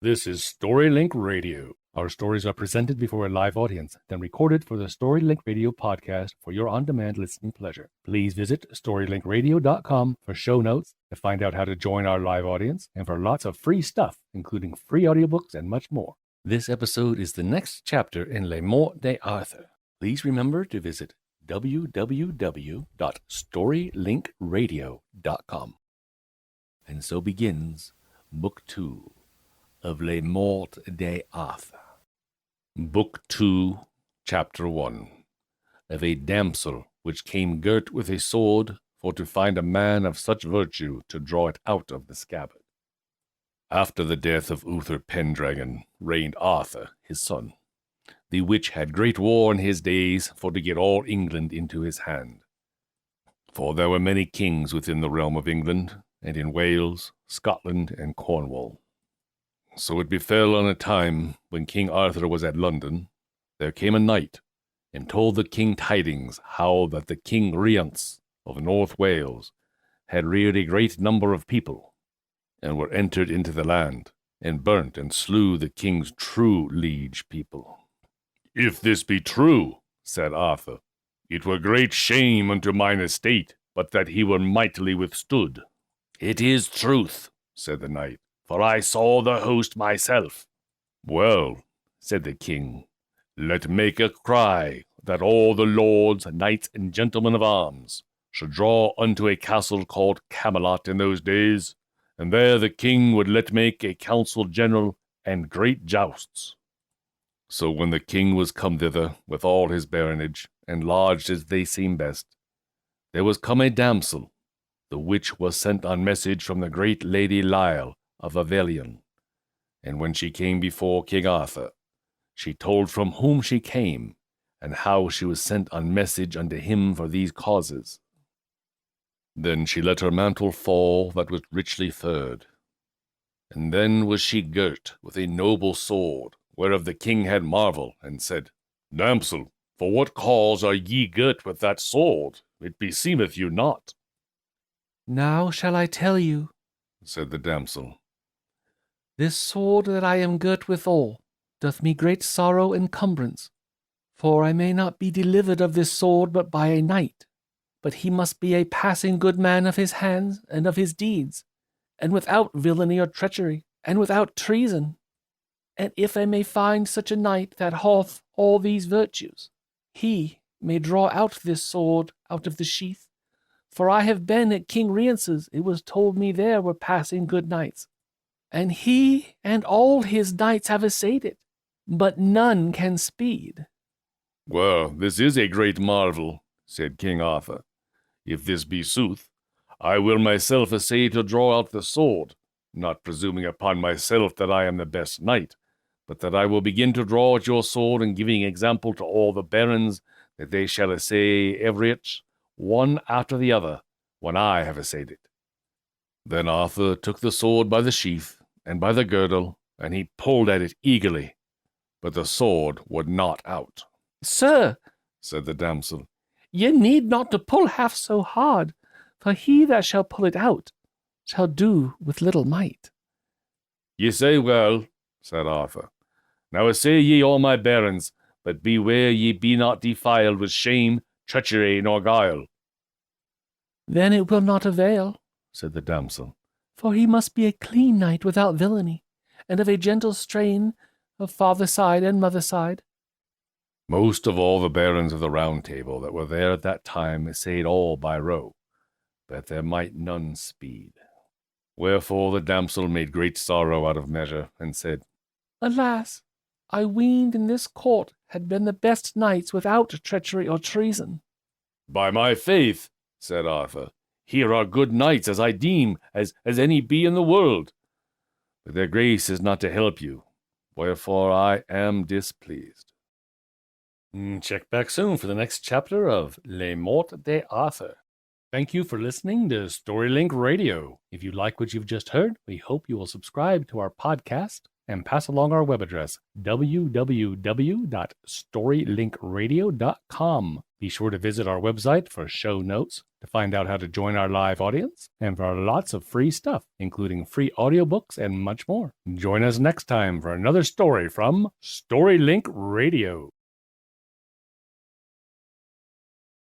This is StoryLink Radio. Our stories are presented before a live audience, then recorded for the StoryLink Radio podcast for your on-demand listening pleasure. Please visit StoryLinkRadio.com for show notes, to find out how to join our live audience, and for lots of free stuff, including free audiobooks and much more. This episode is the next chapter in MORTE D'ARTHUR. Please remember to visit www.storylinkradio.com. And so begins Book 2 of MORTE D'ARTHUR. Book 2, Chapter 1. Of a damsel which came girt with a sword, for to find a man of such virtue to draw it out of the scabbard. After the death of Uther Pendragon reigned Arthur, his son, the which had great war in his days for to get all England into his hand. For there were many kings within the realm of England, and in Wales, Scotland, and Cornwall. So it befell on a time when King Arthur was at London, there came a knight, and told the king tidings how that the King Rience of North Wales had reared a great number of people, and were entered into the land, and burnt and slew the king's true liege people. If this be true, said Arthur, it were great shame unto mine estate, but that he were mightily withstood. It is truth, said the knight, for I saw the host myself. Well, said the king, let make a cry that all the lords, knights, and gentlemen of arms should draw unto a castle called Camelot in those days, and there the king would let make a council general and great jousts. So when the king was come thither with all his baronage, and lodged as they seemed best, there was come a damsel, the which was sent on message from the great Lady Lyle of Avelion. And when she came before King Arthur, she told from whom she came, and how she was sent on message unto him for these causes. Then she let her mantle fall that was richly furred. And then was she girt with a noble sword, whereof the king had marvel, and said, Damsel, for what cause are ye girt with that sword? It beseemeth you not. Now shall I tell you, said the damsel. This sword that I am girt withal doth me great sorrow and cumbrance, for I may not be delivered of this sword but by a knight, but he must be a passing good man of his hands and of his deeds, and without villainy or treachery, and without treason. And if I may find such a knight that hath all these virtues, he may draw out this sword out of the sheath. For I have been at King Rience's, it was told me there were passing good knights, and he and all his knights have essayed it, but none can speed. Well, this is a great marvel, said King Arthur. If this be sooth, I will myself essay to draw out the sword, not presuming upon myself that I am the best knight, but that I will begin to draw at your sword, and giving example to all the barons, that they shall essay everych, one after the other, when I have essayed it. Then Arthur took the sword by the sheath, and by the girdle, and he pulled at it eagerly, but the sword would not out. Sir, said the damsel, ye need not to pull half so hard, for he that shall pull it out shall do with little might. Ye say well, said Arthur. Now essay ye all my barons, but beware ye be not defiled with shame, treachery, nor guile. Then it will not avail, said the damsel, for he must be a clean knight without villainy, and of a gentle strain of father side and mother side. Most of all the barons of the Round Table that were there at that time essayed all by row, but there might none speed. Wherefore the damsel made great sorrow out of measure, and said, Alas, I weened in this court had been the best knights without treachery or treason. By my faith, said Arthur, here are good knights, as I deem, as any be in the world. But their grace is not to help you, wherefore I am displeased. Check back soon for the next chapter of MORTE D'ARTHUR. Thank you for listening to StoryLink Radio. If you like what you've just heard, we hope you will subscribe to our podcast and pass along our web address, www.storylinkradio.com. Be sure to visit our website for show notes, to find out how to join our live audience, and for lots of free stuff, including free audiobooks and much more. Join us next time for another story from StoryLink Radio.